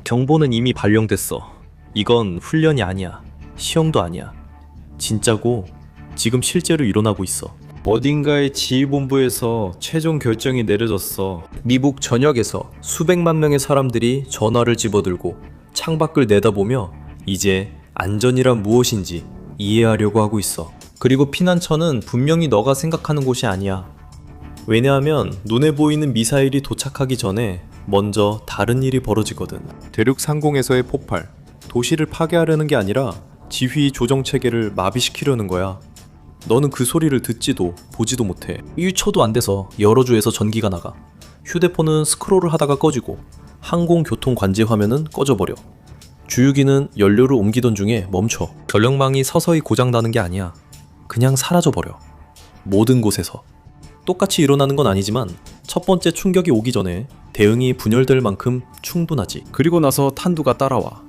정보는 이미 발령됐어. 이건 훈련이 아니야. 시험도 아니야. 진짜고 지금 실제로 일어나고 있어. 어딘가의 지휘본부에서 최종 결정이 내려졌어. 미국 전역에서 수백만 명의 사람들이 전화를 집어들고 창밖을 내다보며 이제 안전이란 무엇인지 이해하려고 하고 있어. 그리고 피난처는 분명히 너가 생각하는 곳이 아니야. 왜냐하면 눈에 보이는 미사일이 도착하기 전에 먼저 다른 일이 벌어지거든. 대륙 상공에서의 폭발. 도시를 파괴하려는 게 아니라 지휘 조정 체계를 마비시키려는 거야. 너는 그 소리를 듣지도 보지도 못해. 1초도 안 돼서 여러 주에서 전기가 나가. 휴대폰은 스크롤을 하다가 꺼지고 항공교통 관제 화면은 꺼져버려. 주유기는 연료를 옮기던 중에 멈춰. 전력망이 서서히 고장나는 게 아니야. 그냥 사라져버려. 모든 곳에서. 똑같이 일어나는 건 아니지만 첫 번째 충격이 오기 전에 대응이 분열될 만큼 충분하지. 그리고 나서 탄두가 따라와.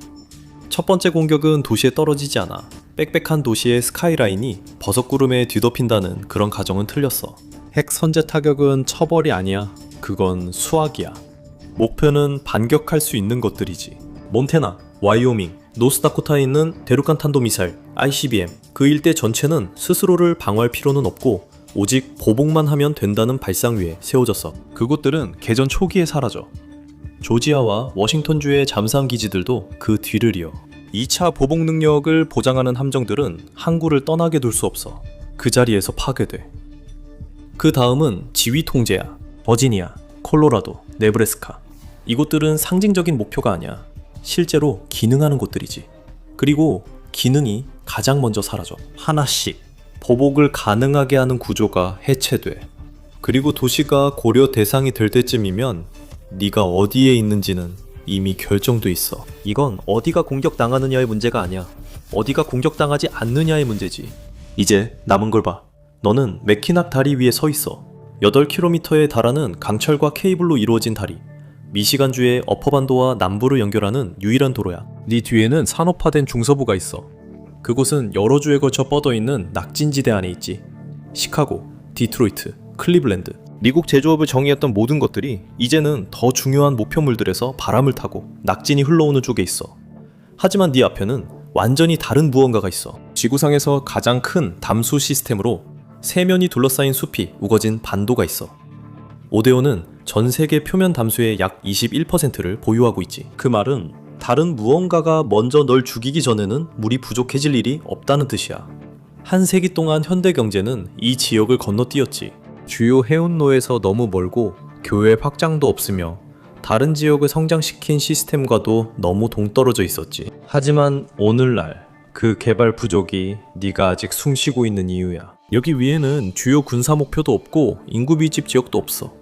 첫 번째 공격은 도시에 떨어지지 않아. 빽빽한 도시의 스카이라인이 버섯구름에 뒤덮인다는 그런 가정은 틀렸어. 핵 선제 타격은 처벌이 아니야. 그건 수학이야. 목표는 반격할 수 있는 것들이지. 몬태나, 와이오밍, 노스다코타에 있는 대륙간 탄도미사일, ICBM 그 일대 전체는 스스로를 방어할 필요는 없고 오직 보복만 하면 된다는 발상위에 세워졌어. 그곳들은 개전 초기에 사라져. 조지아와 워싱턴주의 잠수함 기지들도 그 뒤를 이어. 2차 보복 능력을 보장하는 함정들은 항구를 떠나게 둘 수 없어. 그 자리에서 파괴돼. 그 다음은 지휘 통제야. 버지니아, 콜로라도, 네브래스카. 이곳들은 상징적인 목표가 아니야. 실제로 기능하는 곳들이지. 그리고 기능이 가장 먼저 사라져. 하나씩 보복을 가능하게 하는 구조가 해체돼. 그리고 도시가 고려 대상이 될 때쯤이면 네가 어디에 있는지는 이미 결정돼 있어. 이건 어디가 공격당하느냐의 문제가 아니야. 어디가 공격당하지 않느냐의 문제지. 이제 남은 걸 봐. 너는 매키낙 다리 위에 서 있어. 8km에 달하는 강철과 케이블로 이루어진 다리. 미시간주의 어퍼반도와 남부를 연결하는 유일한 도로야. 네 뒤에는 산업화된 중서부가 있어. 그곳은 여러 주에 걸쳐 뻗어있는 낙진지대 안에 있지. 시카고, 디트로이트, 클리블랜드. 미국 제조업을 정의했던 모든 것들이 이제는 더 중요한 목표물들에서 바람을 타고 낙진이 흘러오는 쪽에 있어. 하지만 네 앞에는 완전히 다른 무언가가 있어. 지구상에서 가장 큰 담수 시스템으로 세면이 둘러싸인 숲이 우거진 반도가 있어. 오데온은 전 세계 표면 담수의 약 21%를 보유하고 있지. 그 말은 다른 무언가가 먼저 널 죽이기 전에는 물이 부족해질 일이 없다는 뜻이야. 한 세기 동안 현대 경제는 이 지역을 건너뛰었지. 주요 해운로에서 너무 멀고 교외 확장도 없으며 다른 지역을 성장시킨 시스템과도 너무 동떨어져 있었지. 하지만 오늘날 그 개발 부족이 네가 아직 숨쉬고 있는 이유야. 여기 위에는 주요 군사 목표도 없고 인구 밀집 지역도 없어.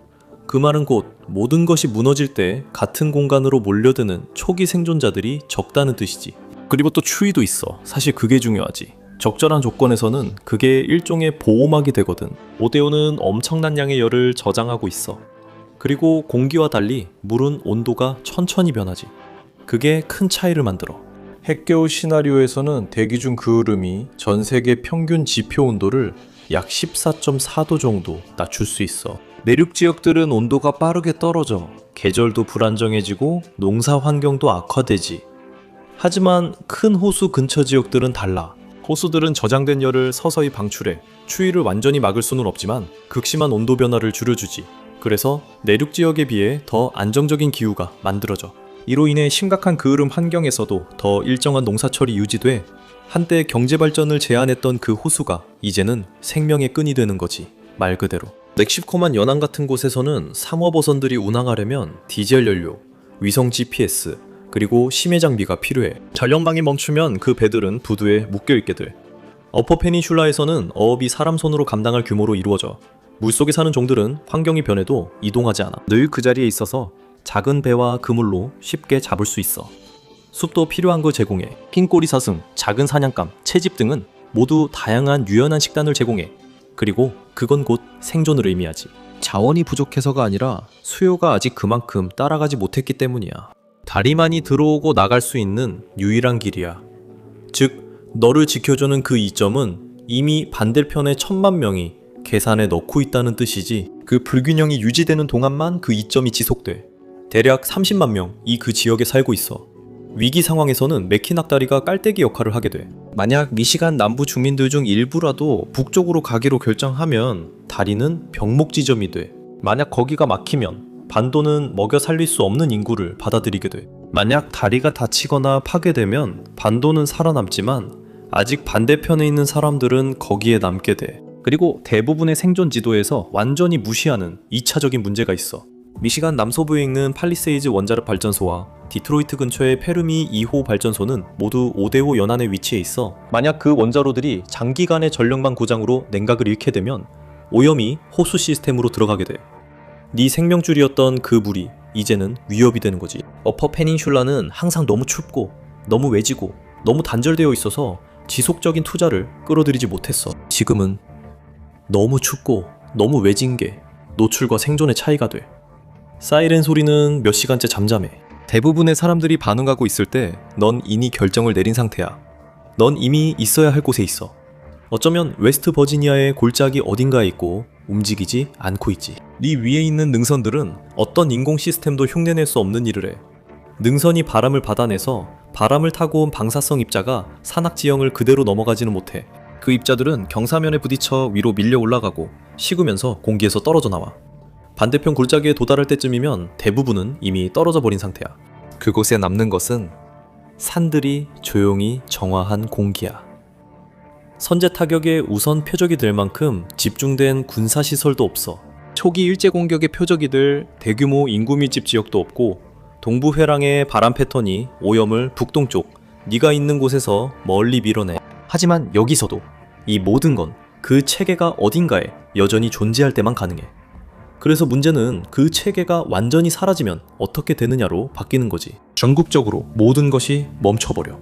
그 말은 곧 모든 것이 무너질 때 같은 공간으로 몰려드는 초기 생존자들이 적다는 뜻이지. 그리고 또 추위도 있어. 사실 그게 중요하지. 적절한 조건에서는 그게 일종의 보호막이 되거든. 오데온은 엄청난 양의 열을 저장하고 있어. 그리고 공기와 달리 물은 온도가 천천히 변하지. 그게 큰 차이를 만들어. 핵겨울 시나리오에서는 대기 중 그을음이 전 세계 평균 지표 온도를 약 14.4도 정도 낮출 수 있어. 내륙 지역들은 온도가 빠르게 떨어져. 계절도 불안정해지고 농사 환경도 악화되지. 하지만 큰 호수 근처 지역들은 달라. 호수들은 저장된 열을 서서히 방출해. 추위를 완전히 막을 수는 없지만 극심한 온도 변화를 줄여주지. 그래서 내륙 지역에 비해 더 안정적인 기후가 만들어져. 이로 인해 심각한 그을음 환경에서도 더 일정한 농사철이 유지돼 한때 경제발전을 제한했던 그 호수가 이제는 생명의 끈이 되는 거지. 말 그대로. 멕시코만 연안 같은 곳에서는 상어버선들이 운항하려면 디젤 연료, 위성 GPS, 그리고 심해 장비가 필요해. 전력망이 멈추면 그 배들은 부두에 묶여있게 돼. 어퍼 페닌슐라에서는 어업이 사람 손으로 감당할 규모로 이루어져. 물속에 사는 종들은 환경이 변해도 이동하지 않아. 늘 그 자리에 있어서 작은 배와 그물로 쉽게 잡을 수 있어. 숲도 필요한 걸 제공해. 흰꼬리 사슴, 작은 사냥감, 채집 등은 모두 다양한 유연한 식단을 제공해. 그리고 그건 곧 생존을 의미하지. 자원이 부족해서가 아니라 수요가 아직 그만큼 따라가지 못했기 때문이야. 다리만이 들어오고 나갈 수 있는 유일한 길이야. 즉, 너를 지켜주는 그 이점은 이미 반대편의 1000만 명이 계산에 넣고 있다는 뜻이지. 그 불균형이 유지되는 동안만 그 이점이 지속돼. 대략 30만 명이 그 지역에 살고 있어. 위기 상황에서는 메키낙다리가 깔때기 역할을 하게 돼. 만약 미시간 남부 주민들 중 일부라도 북쪽으로 가기로 결정하면 다리는 병목 지점이 돼. 만약 거기가 막히면 반도는 먹여 살릴 수 없는 인구를 받아들이게 돼. 만약 다리가 다치거나 파괴되면 반도는 살아남지만 아직 반대편에 있는 사람들은 거기에 남게 돼. 그리고 대부분의 생존 지도에서 완전히 무시하는 2차적인 문제가 있어. 미시간 남서부에 있는 팔리세이즈 원자력 발전소와 디트로이트 근처의 페르미 2호 발전소는 모두 5대5 연안에 위치해 있어. 만약 그 원자로들이 장기간의 전력망 고장으로 냉각을 잃게 되면 오염이 호수 시스템으로 들어가게 돼. 네 생명줄이었던 그 물이 이제는 위협이 되는 거지. 어퍼 페닌슐라는 항상 너무 춥고 너무 외지고 너무 단절되어 있어서 지속적인 투자를 끌어들이지 못했어. 지금은 너무 춥고 너무 외진 게 노출과 생존의 차이가 돼. 사이렌 소리는 몇 시간째 잠잠해. 대부분의 사람들이 반응하고 있을 때 넌 이미 결정을 내린 상태야. 넌 이미 있어야 할 곳에 있어. 어쩌면 웨스트 버지니아의 골짜기 어딘가에 있고 움직이지 않고 있지. 네 위에 있는 능선들은 어떤 인공 시스템도 흉내낼 수 없는 일을 해. 능선이 바람을 받아내서 바람을 타고 온 방사성 입자가 산악 지형을 그대로 넘어가지는 못해. 그 입자들은 경사면에 부딪혀 위로 밀려 올라가고 식으면서 공기에서 떨어져 나와. 반대편 골짜기에 도달할 때쯤이면 대부분은 이미 떨어져 버린 상태야. 그곳에 남는 것은 산들이 조용히 정화한 공기야. 선제 타격의 우선 표적이 될 만큼 집중된 군사시설도 없어. 초기 일제공격의 표적이 될 대규모 인구 밀집 지역도 없고 동부 회랑의 바람 패턴이 오염을 북동쪽 네가 있는 곳에서 멀리 밀어내. 하지만 여기서도 이 모든 건 그 체계가 어딘가에 여전히 존재할 때만 가능해. 그래서 문제는 그 체계가 완전히 사라지면 어떻게 되느냐로 바뀌는 거지. 전국적으로 모든 것이 멈춰버려.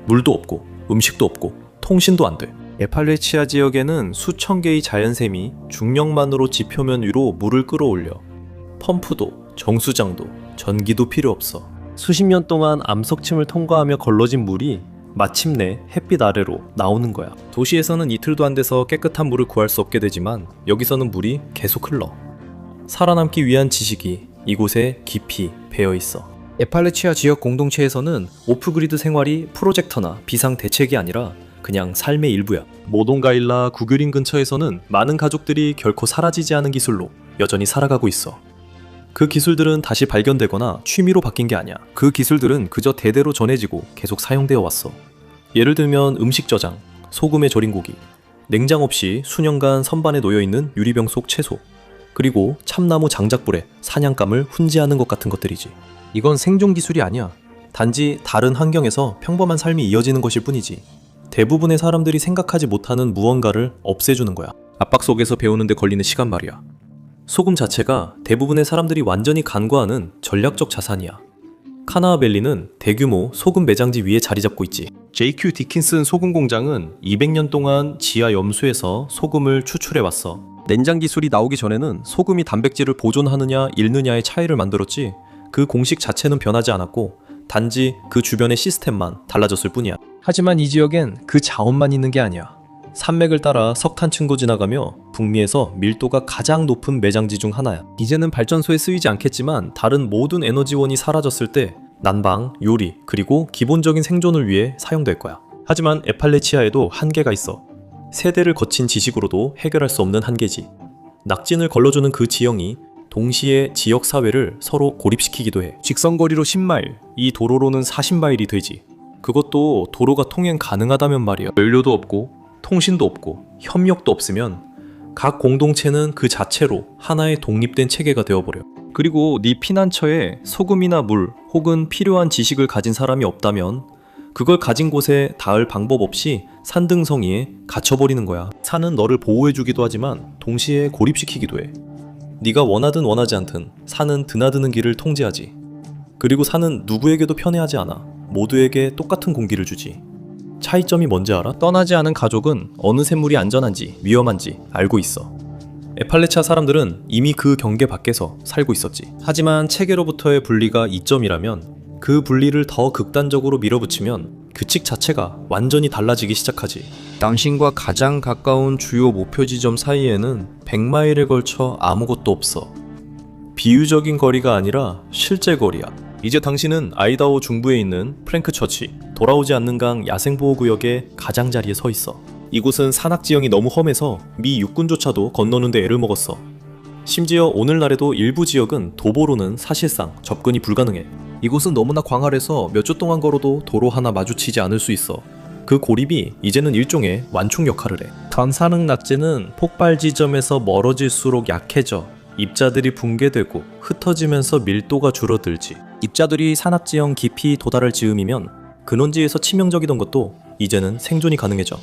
물도 없고 음식도 없고 통신도 안 돼. 에팔레치아 지역에는 수천 개의 자연샘이 중력만으로 지표면 위로 물을 끌어올려. 펌프도 정수장도 전기도 필요 없어. 수십 년 동안 암석층을 통과하며 걸러진 물이 마침내 햇빛 아래로 나오는 거야. 도시에서는 이틀도 안 돼서 깨끗한 물을 구할 수 없게 되지만 여기서는 물이 계속 흘러. 살아남기 위한 지식이 이곳에 깊이 배어 있어. 에팔레치아 지역 공동체에서는 오프그리드 생활이 프로젝터나 비상 대책이 아니라 그냥 삶의 일부야. 모동가일라 구규린 근처에서는 많은 가족들이 결코 사라지지 않은 기술로 여전히 살아가고 있어. 그 기술들은 다시 발견되거나 취미로 바뀐 게 아니야. 그 기술들은 그저 대대로 전해지고 계속 사용되어 왔어. 예를 들면 음식 저장, 소금에 절인 고기, 냉장 없이 수년간 선반에 놓여있는 유리병 속 채소, 그리고 참나무 장작불에 사냥감을 훈제하는 것 같은 것들이지. 이건 생존 기술이 아니야. 단지 다른 환경에서 평범한 삶이 이어지는 것일 뿐이지. 대부분의 사람들이 생각하지 못하는 무언가를 없애주는 거야. 압박 속에서 배우는데 걸리는 시간 말이야. 소금 자체가 대부분의 사람들이 완전히 간과하는 전략적 자산이야. 카나아밸리는 대규모 소금 매장지 위에 자리 잡고 있지. JQ 디킨슨 소금 공장은 200년 동안 지하 염수에서 소금을 추출해왔어. 냉장 기술이 나오기 전에는 소금이 단백질을 보존하느냐 잃느냐의 차이를 만들었지 그 공식 자체는 변하지 않았고 단지 그 주변의 시스템만 달라졌을 뿐이야. 하지만 이 지역엔 그 자원만 있는 게 아니야. 산맥을 따라 석탄층도 지나가며 북미에서 밀도가 가장 높은 매장지 중 하나야. 이제는 발전소에 쓰이지 않겠지만 다른 모든 에너지원이 사라졌을 때 난방, 요리, 그리고 기본적인 생존을 위해 사용될 거야. 하지만 에팔레치아에도 한계가 있어. 세대를 거친 지식으로도 해결할 수 없는 한계지. 낙진을 걸러주는 그 지형이 동시에 지역사회를 서로 고립시키기도 해. 직선거리로 10마일, 이 도로로는 40마일이 되지. 그것도 도로가 통행 가능하다면 말이야. 연료도 없고 통신도 없고 협력도 없으면 각 공동체는 그 자체로 하나의 독립된 체계가 되어버려. 그리고 네 피난처에 소금이나 물 혹은 필요한 지식을 가진 사람이 없다면 그걸 가진 곳에 닿을 방법 없이 산등성이에 갇혀버리는 거야. 산은 너를 보호해주기도 하지만 동시에 고립시키기도 해. 네가 원하든 원하지 않든 산은 드나드는 길을 통제하지. 그리고 산은 누구에게도 편애하지 않아. 모두에게 똑같은 공기를 주지. 차이점이 뭔지 알아? 떠나지 않은 가족은 어느 샘물이 안전한지 위험한지 알고 있어. 에팔레치아 사람들은 이미 그 경계 밖에서 살고 있었지. 하지만 체계로부터의 분리가 이점이라면 그 분리를 더 극단적으로 밀어붙이면 규칙 자체가 완전히 달라지기 시작하지. 당신과 가장 가까운 주요 목표 지점 사이에는 100마일에 걸쳐 아무것도 없어. 비유적인 거리가 아니라 실제 거리야. 이제 당신은 아이다호 중부에 있는 프랭크 처치, 돌아오지 않는 강 야생보호구역의 가장자리에 서 있어. 이곳은 산악지형이 너무 험해서 미 육군조차도 건너는데 애를 먹었어. 심지어 오늘날에도 일부 지역은 도보로는 사실상 접근이 불가능해. 이곳은 너무나 광활해서 몇 주 동안 걸어도 도로 하나 마주치지 않을 수 있어. 그 고립이 이제는 일종의 완충 역할을 해. 산산응 낙지는 폭발 지점에서 멀어질수록 약해져 입자들이 붕괴되고 흩어지면서 밀도가 줄어들지. 입자들이 산악지형 깊이 도달할 즈음이면 근원지에서 치명적이던 것도 이제는 생존이 가능해져.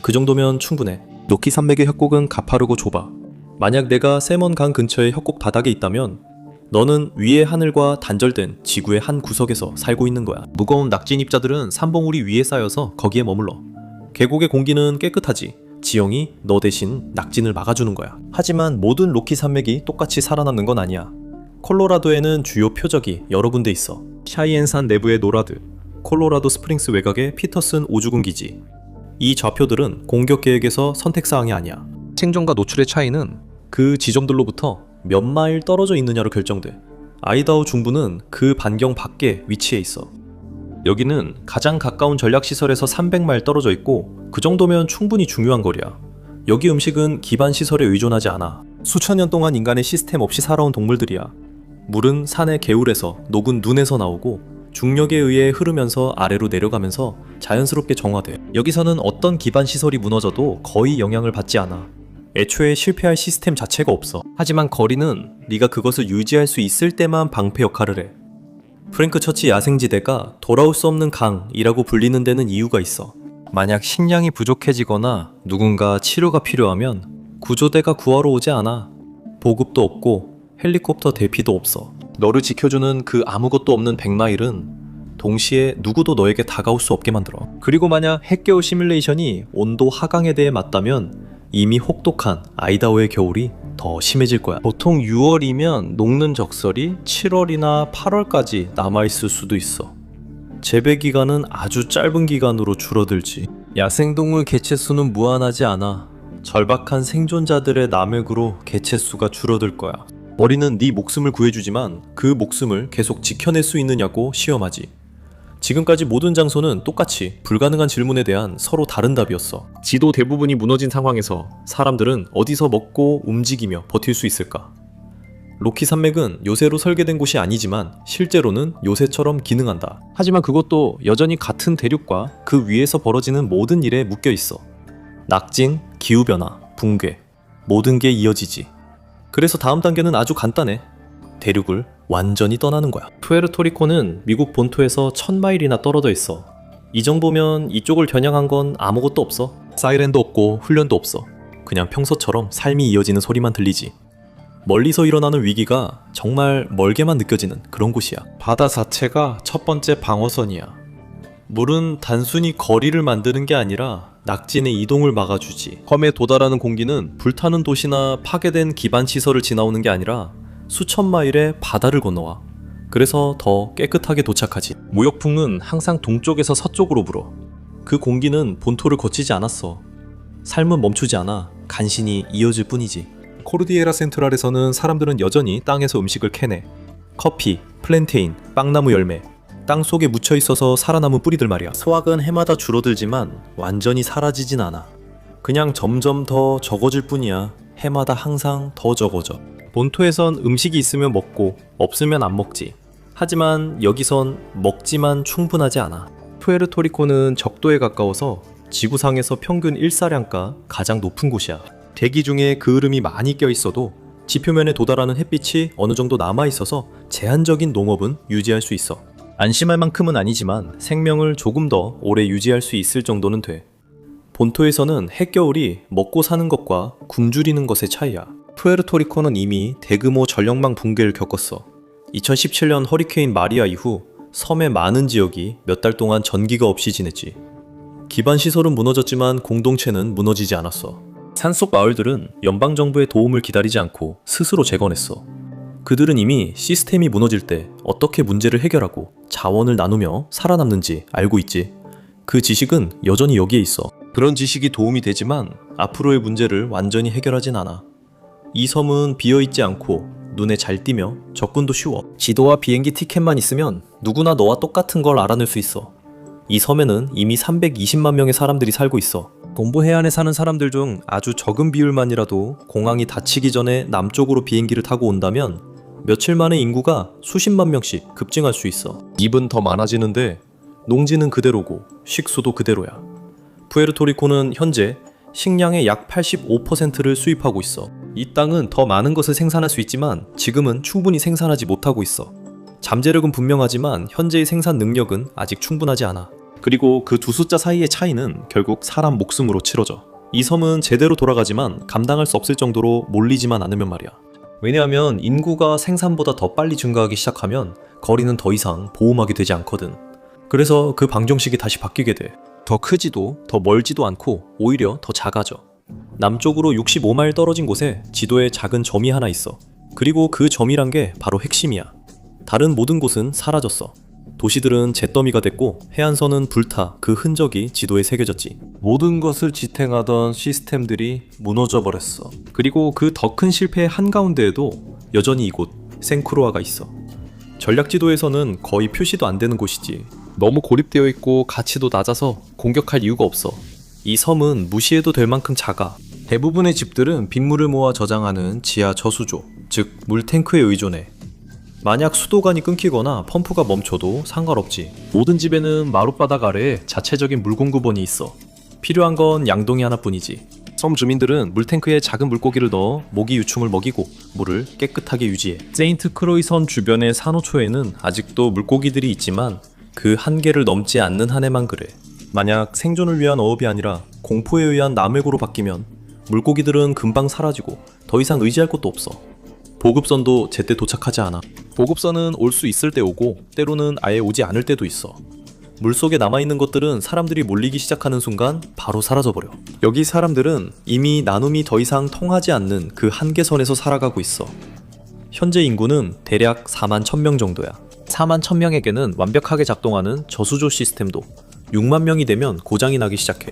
그 정도면 충분해. 노키 산맥의 협곡은 가파르고 좁아. 만약 내가 세먼 강 근처의 협곡 바닥에 있다면 너는 위의 하늘과 단절된 지구의 한 구석에서 살고 있는 거야. 무거운 낙진 입자들은 산봉우리 위에 쌓여서 거기에 머물러. 계곡의 공기는 깨끗하지. 지형이 너 대신 낙진을 막아주는 거야. 하지만 모든 로키 산맥이 똑같이 살아남는 건 아니야. 콜로라도에는 주요 표적이 여러 군데 있어. 샤이엔산 내부의 노라드, 콜로라도 스프링스 외곽의 피터슨 오주군 기지. 이 좌표들은 공격 계획에서 선택사항이 아니야. 생존과 노출의 차이는 그 지점들로부터 몇 마일 떨어져 있느냐로 결정돼. 아이다호 중부는 그 반경 밖에 위치해 있어. 여기는 가장 가까운 전략시설에서 300마일 떨어져 있고 그 정도면 충분히 중요한 거리야. 여기 음식은 기반 시설에 의존하지 않아. 수천 년 동안 인간의 시스템 없이 살아온 동물들이야. 물은 산의 개울에서 녹은 눈에서 나오고 중력에 의해 흐르면서 아래로 내려가면서 자연스럽게 정화돼. 여기서는 어떤 기반 시설이 무너져도 거의 영향을 받지 않아. 애초에 실패할 시스템 자체가 없어. 하지만 거리는 네가 그것을 유지할 수 있을 때만 방패 역할을 해. 프랭크 처치 야생지대가 돌아올 수 없는 강이라고 불리는 데는 이유가 있어. 만약 식량이 부족해지거나 누군가 치료가 필요하면 구조대가 구하러 오지 않아. 보급도 없고 헬리콥터 대피도 없어. 너를 지켜주는 그 아무것도 없는 100마일은 동시에 누구도 너에게 다가올 수 없게 만들어. 그리고 만약 핵개울 시뮬레이션이 온도 하강에 대해 맞다면 이미 혹독한 아이다호의 겨울이 더 심해질 거야. 보통 6월이면 녹는 적설이 7월이나 8월까지 남아있을 수도 있어. 재배 기간은 아주 짧은 기간으로 줄어들지. 야생동물 개체수는 무한하지 않아. 절박한 생존자들의 남획으로 개체수가 줄어들 거야. 머리는 네 목숨을 구해주지만 그 목숨을 계속 지켜낼 수 있느냐고 시험하지. 지금까지 모든 장소는 똑같이 불가능한 질문에 대한 서로 다른 답이었어. 지도 대부분이 무너진 상황에서 사람들은 어디서 먹고 움직이며 버틸 수 있을까? 로키 산맥은 요새로 설계된 곳이 아니지만 실제로는 요새처럼 기능한다. 하지만 그것도 여전히 같은 대륙과 그 위에서 벌어지는 모든 일에 묶여 있어. 낙진, 기후변화, 붕괴, 모든 게 이어지지. 그래서 다음 단계는 아주 간단해. 대륙을 완전히 떠나는 거야. 푸에르토리코는 미국 본토에서 1000마일이나 떨어져 있어. 이 정도면 이쪽을 겨냥한 건 아무것도 없어. 사이렌도 없고 훈련도 없어. 그냥 평소처럼 삶이 이어지는 소리만 들리지. 멀리서 일어나는 위기가 정말 멀게만 느껴지는 그런 곳이야. 바다 자체가 첫 번째 방어선이야. 물은 단순히 거리를 만드는 게 아니라 낙진의 이동을 막아주지. 험에 도달하는 공기는 불타는 도시나 파괴된 기반 시설을 지나오는 게 아니라 수천 마일의 바다를 건너와. 그래서 더 깨끗하게 도착하지. 무역풍은 항상 동쪽에서 서쪽으로 불어. 그 공기는 본토를 거치지 않았어. 삶은 멈추지 않아 간신히 이어질 뿐이지. 코르디에라 센트랄에서는 사람들은 여전히 땅에서 음식을 캐내. 커피, 플랜테인, 빵나무 열매, 땅 속에 묻혀 있어서 살아남은 뿌리들 말이야. 수확은 해마다 줄어들지만 완전히 사라지진 않아. 그냥 점점 더 적어질 뿐이야. 해마다 항상 더 적어져. 본토에선 음식이 있으면 먹고 없으면 안 먹지. 하지만 여기선 먹지만 충분하지 않아. 푸에르토리코는 적도에 가까워서 지구상에서 평균 일사량가 가장 높은 곳이야. 대기 중에 그을음이 많이 껴있어도 지표면에 도달하는 햇빛이 어느 정도 남아있어서 제한적인 농업은 유지할 수 있어. 안심할 만큼은 아니지만 생명을 조금 더 오래 유지할 수 있을 정도는 돼. 본토에서는 핵겨울이 먹고 사는 것과 굶주리는 것의 차이야. 푸에르토리코는 이미 대규모 전력망 붕괴를 겪었어. 2017년 허리케인 마리아 이후 섬의 많은 지역이 몇 달 동안 전기가 없이 지냈지. 기반 시설은 무너졌지만 공동체는 무너지지 않았어. 산속 마을들은 연방정부의 도움을 기다리지 않고 스스로 재건했어. 그들은 이미 시스템이 무너질 때 어떻게 문제를 해결하고 자원을 나누며 살아남는지 알고 있지. 그 지식은 여전히 여기에 있어. 그런 지식이 도움이 되지만 앞으로의 문제를 완전히 해결하진 않아. 이 섬은 비어있지 않고 눈에 잘 띄며 접근도 쉬워. 지도와 비행기 티켓만 있으면 누구나 너와 똑같은 걸 알아낼 수 있어. 이 섬에는 이미 320만 명의 사람들이 살고 있어. 동부 해안에 사는 사람들 중 아주 적은 비율만이라도 공항이 닫히기 전에 남쪽으로 비행기를 타고 온다면 며칠 만에 인구가 수십만 명씩 급증할 수 있어. 입은 더 많아지는데 농지는 그대로고 식수도 그대로야. 푸에르토리코는 현재 식량의 약 85%를 수입하고 있어. 이 땅은 더 많은 것을 생산할 수 있지만 지금은 충분히 생산하지 못하고 있어. 잠재력은 분명하지만 현재의 생산 능력은 아직 충분하지 않아. 그리고 그 두 숫자 사이의 차이는 결국 사람 목숨으로 치러져. 이 섬은 제대로 돌아가지만 감당할 수 없을 정도로 몰리지만 않으면 말이야. 왜냐하면 인구가 생산보다 더 빨리 증가하기 시작하면 거리는 더 이상 보호막이 되지 않거든. 그래서 그 방정식이 다시 바뀌게 돼. 더 크지도 더 멀지도 않고 오히려 더 작아져. 남쪽으로 65마일 떨어진 곳에 지도에 작은 점이 하나 있어. 그리고 그 점이란 게 바로 핵심이야. 다른 모든 곳은 사라졌어. 도시들은 잿더미가 됐고 해안선은 불타 그 흔적이 지도에 새겨졌지. 모든 것을 지탱하던 시스템들이 무너져 버렸어. 그리고 그 더 큰 실패의 한가운데에도 여전히 이곳 생크로아가 있어. 전략지도에서는 거의 표시도 안 되는 곳이지. 너무 고립되어 있고 가치도 낮아서 공격할 이유가 없어. 이 섬은 무시해도 될 만큼 작아. 대부분의 집들은 빗물을 모아 저장하는 지하 저수조, 즉 물탱크에 의존해. 만약 수도관이 끊기거나 펌프가 멈춰도 상관없지. 모든 집에는 마룻바닥 아래에 자체적인 물공급원이 있어. 필요한 건 양동이 하나뿐이지. 섬 주민들은 물탱크에 작은 물고기를 넣어 모기 유충을 먹이고 물을 깨끗하게 유지해. 세인트 크로이 선 주변의 산호초에는 아직도 물고기들이 있지만 그 한계를 넘지 않는 한 해만 그래. 만약 생존을 위한 어업이 아니라 공포에 의한 남획으로 바뀌면 물고기들은 금방 사라지고 더 이상 의지할 곳도 없어. 보급선도 제때 도착하지 않아. 보급선은 올 수 있을 때 오고 때로는 아예 오지 않을 때도 있어. 물속에 남아있는 것들은 사람들이 몰리기 시작하는 순간 바로 사라져버려. 여기 사람들은 이미 나눔이 더 이상 통하지 않는 그 한계선에서 살아가고 있어. 현재 인구는 대략 4만 1000명 정도야. 4만 1000명에게는 완벽하게 작동하는 저수조 시스템도 6만 명이 되면 고장이 나기 시작해.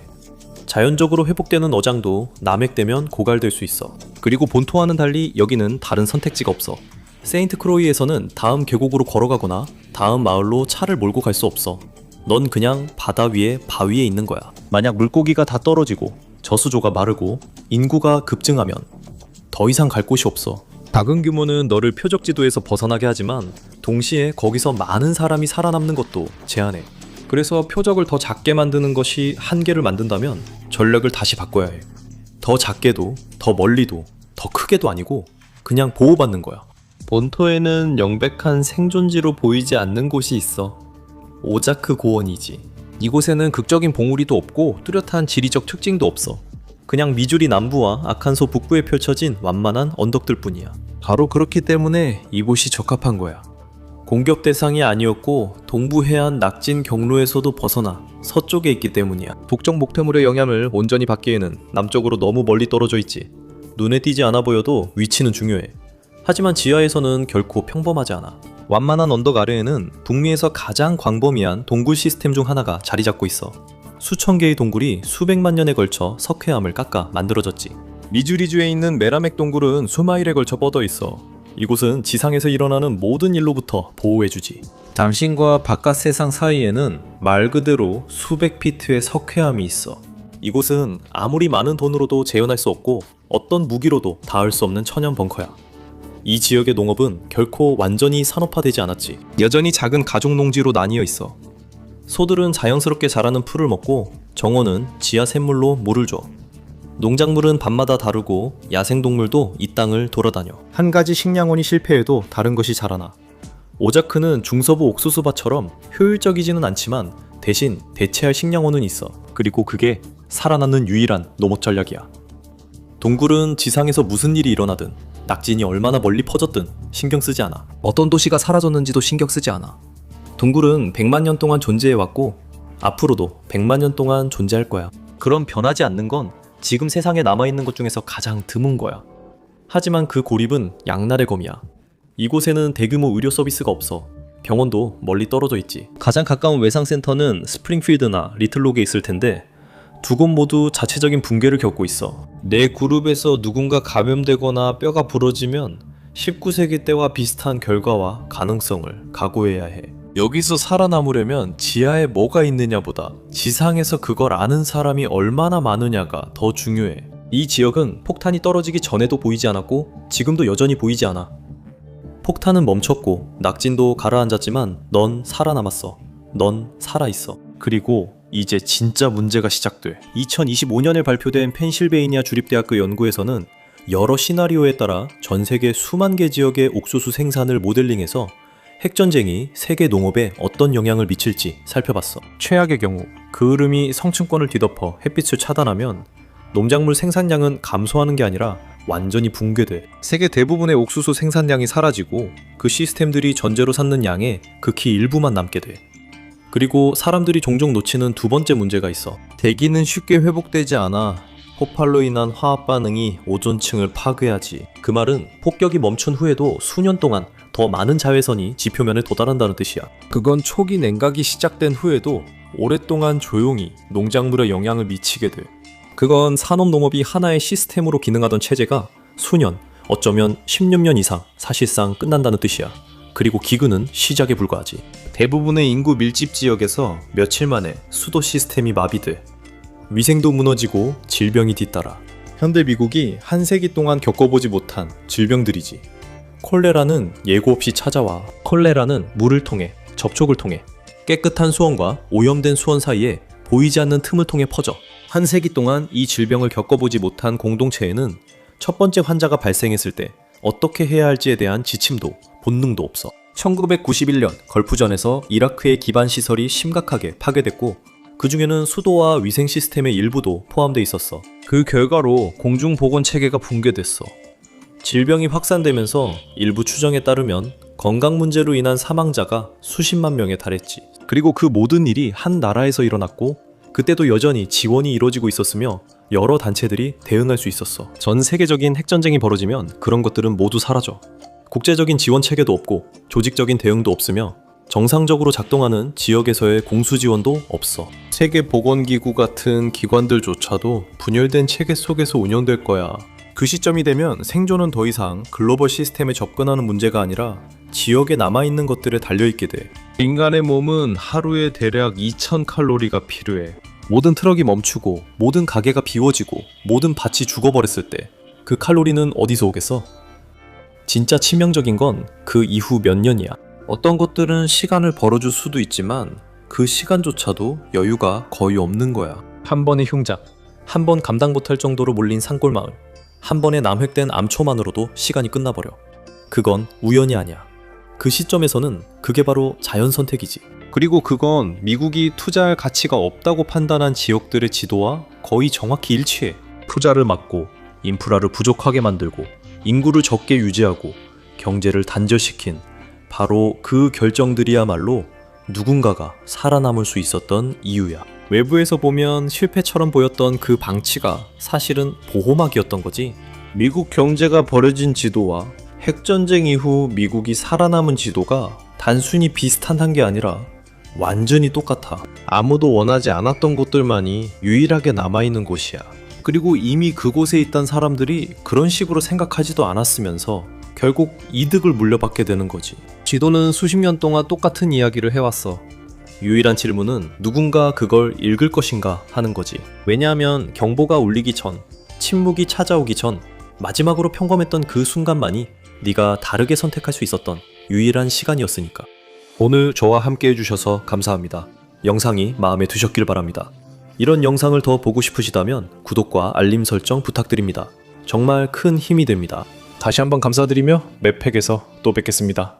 자연적으로 회복되는 어장도 남획되면 고갈될 수 있어. 그리고 본토와는 달리 여기는 다른 선택지가 없어. 세인트 크로이에서는 다음 계곡으로 걸어가거나 다음 마을로 차를 몰고 갈 수 없어. 넌 그냥 바다 위에 바위에 있는 거야. 만약 물고기가 다 떨어지고 저수조가 마르고 인구가 급증하면 더 이상 갈 곳이 없어. 작은 규모는 너를 표적지도에서 벗어나게 하지만 동시에 거기서 많은 사람이 살아남는 것도 제한해. 그래서 표적을 더 작게 만드는 것이 한계를 만든다면 전략을 다시 바꿔야 해. 더 작게도 더 멀리도 더 크게도 아니고 그냥 보호받는 거야. 본토에는 명백한 생존지로 보이지 않는 곳이 있어. 오자크 고원이지. 이곳에는 극적인 봉우리도 없고 뚜렷한 지리적 특징도 없어. 그냥 미주리 남부와 아칸소 북부에 펼쳐진 완만한 언덕들 뿐이야. 바로 그렇기 때문에 이곳이 적합한 거야. 공격 대상이 아니었고 동부 해안 낙진 경로에서도 벗어나 서쪽에 있기 때문이야. 독적 목태물의 영향을 온전히 받기에는 남쪽으로 너무 멀리 떨어져 있지. 눈에 띄지 않아 보여도 위치는 중요해. 하지만 지하에서는 결코 평범하지 않아. 완만한 언덕 아래에는 북미에서 가장 광범위한 동굴 시스템 중 하나가 자리 잡고 있어. 수천 개의 동굴이 수백만 년에 걸쳐 석회암을 깎아 만들어졌지. 미주리주에 있는 메라맥 동굴은 수마일에 걸쳐 뻗어 있어. 이곳은 지상에서 일어나는 모든 일로부터 보호해주지. 당신과 바깥 세상 사이에는 말 그대로 수백 피트의 석회암이 있어. 이곳은 아무리 많은 돈으로도 재현할 수 없고 어떤 무기로도 닿을 수 없는 천연 벙커야. 이 지역의 농업은 결코 완전히 산업화되지 않았지. 여전히 작은 가족 농지로 나뉘어 있어. 소들은 자연스럽게 자라는 풀을 먹고 정원은 지하 샘물로 물을 줘. 농작물은 밤마다 다르고 야생동물도 이 땅을 돌아다녀. 한 가지 식량원이 실패해도 다른 것이 자라나. 오자크는 중서부 옥수수밭처럼 효율적이지는 않지만 대신 대체할 식량원은 있어. 그리고 그게 살아남는 유일한 농업 전략이야. 동굴은 지상에서 무슨 일이 일어나든 낙진이 얼마나 멀리 퍼졌든 신경 쓰지 않아. 어떤 도시가 사라졌는지도 신경 쓰지 않아. 동굴은 100만 년 동안 존재해왔고 앞으로도 100만 년 동안 존재할 거야. 그럼 변하지 않는 건 지금 세상에 남아있는 것 중에서 가장 드문 거야. 하지만 그 고립은 양날의 검이야. 이곳에는 대규모 의료 서비스가 없어. 병원도 멀리 떨어져 있지. 가장 가까운 외상센터는 스프링필드나 리틀록에 있을 텐데 두 곳 모두 자체적인 붕괴를 겪고 있어. 내 그룹에서 누군가 감염되거나 뼈가 부러지면 19세기 때와 비슷한 결과와 가능성을 각오해야 해. 여기서 살아남으려면 지하에 뭐가 있느냐보다 지상에서 그걸 아는 사람이 얼마나 많으냐가 더 중요해. 이 지역은 폭탄이 떨어지기 전에도 보이지 않았고 지금도 여전히 보이지 않아. 폭탄은 멈췄고 낙진도 가라앉았지만 넌 살아남았어. 넌 살아있어. 그리고 이제 진짜 문제가 시작돼. 2025년에 발표된 펜실베이니아 주립대학교 연구에서는 여러 시나리오에 따라 전 세계 수만 개 지역의 옥수수 생산을 모델링해서 핵전쟁이 세계 농업에 어떤 영향을 미칠지 살펴봤어. 최악의 경우 그을음이 성층권을 뒤덮어 햇빛을 차단하면 농작물 생산량은 감소하는 게 아니라 완전히 붕괴돼. 세계 대부분의 옥수수 생산량이 사라지고 그 시스템들이 전제로 삼는 양의 극히 일부만 남게 돼. 그리고 사람들이 종종 놓치는 두 번째 문제가 있어. 대기는 쉽게 회복되지 않아. 폭발로 인한 화학 반응이 오존층을 파괴하지. 그 말은 폭격이 멈춘 후에도 수년 동안 더 많은 자외선이 지표면에 도달한다는 뜻이야. 그건 초기 냉각이 시작된 후에도 오랫동안 조용히 농작물에 영향을 미치게 돼. 그건 산업농업이 하나의 시스템으로 기능하던 체제가 수년, 어쩌면 16년 이상 사실상 끝난다는 뜻이야. 그리고 기근은 시작에 불과하지. 대부분의 인구 밀집 지역에서 며칠 만에 수도 시스템이 마비돼. 위생도 무너지고 질병이 뒤따라. 현대 미국이 한 세기 동안 겪어보지 못한 질병들이지. 콜레라는 예고 없이 찾아와. 콜레라는 물을 통해, 접촉을 통해 깨끗한 수원과 오염된 수원 사이에 보이지 않는 틈을 통해 퍼져. 한 세기 동안 이 질병을 겪어보지 못한 공동체에는 첫 번째 환자가 발생했을 때 어떻게 해야 할지에 대한 지침도 본능도 없어. 1991년 걸프전에서 이라크의 기반 시설이 심각하게 파괴됐고 그 중에는 수도와 위생 시스템의 일부도 포함돼 있었어. 그 결과로 공중보건 체계가 붕괴됐어. 질병이 확산되면서 일부 추정에 따르면 건강 문제로 인한 사망자가 수십만 명에 달했지. 그리고 그 모든 일이 한 나라에서 일어났고 그때도 여전히 지원이 이루어지고 있었으며 여러 단체들이 대응할 수 있었어. 전 세계적인 핵전쟁이 벌어지면 그런 것들은 모두 사라져. 국제적인 지원 체계도 없고 조직적인 대응도 없으며 정상적으로 작동하는 지역에서의 공수 지원도 없어. 세계보건기구 같은 기관들조차도 분열된 체계 속에서 운영될 거야. 그 시점이 되면 생존은 더 이상 글로벌 시스템에 접근하는 문제가 아니라 지역에 남아있는 것들에 달려있게 돼. 인간의 몸은 하루에 대략 2000칼로리가 필요해. 모든 트럭이 멈추고 모든 가게가 비워지고 모든 밭이 죽어버렸을 때 그 칼로리는 어디서 오겠어? 진짜 치명적인 건 그 이후 몇 년이야. 어떤 것들은 시간을 벌어줄 수도 있지만 그 시간조차도 여유가 거의 없는 거야. 한 번의 흉작, 한 번 감당 못할 정도로 몰린 산골마을, 한 번의 남획된 암초만으로도 시간이 끝나버려. 그건 우연이 아니야. 그 시점에서는 그게 바로 자연선택이지. 그리고 그건 미국이 투자할 가치가 없다고 판단한 지역들의 지도와 거의 정확히 일치해. 투자를 막고 인프라를 부족하게 만들고 인구를 적게 유지하고 경제를 단절시킨 바로 그 결정들이야말로 누군가가 살아남을 수 있었던 이유야. 외부에서 보면 실패처럼 보였던 그 방치가 사실은 보호막이었던 거지. 미국 경제가 버려진 지도와 핵전쟁 이후 미국이 살아남은 지도가 단순히 비슷한 게 아니라 완전히 똑같아. 아무도 원하지 않았던 곳들만이 유일하게 남아있는 곳이야. 그리고 이미 그곳에 있던 사람들이 그런 식으로 생각하지도 않았으면서 결국 이득을 물려받게 되는 거지. 지도는 수십 년 동안 똑같은 이야기를 해왔어. 유일한 질문은 누군가 그걸 읽을 것인가 하는 거지. 왜냐하면 경보가 울리기 전, 침묵이 찾아오기 전 마지막으로 평범했던 그 순간만이 네가 다르게 선택할 수 있었던 유일한 시간이었으니까. 오늘 저와 함께 해주셔서 감사합니다. 영상이 마음에 드셨길 바랍니다. 이런 영상을 더 보고 싶으시다면 구독과 알림 설정 부탁드립니다. 정말 큰 힘이 됩니다. 다시 한번 감사드리며 맵팩에서 또 뵙겠습니다.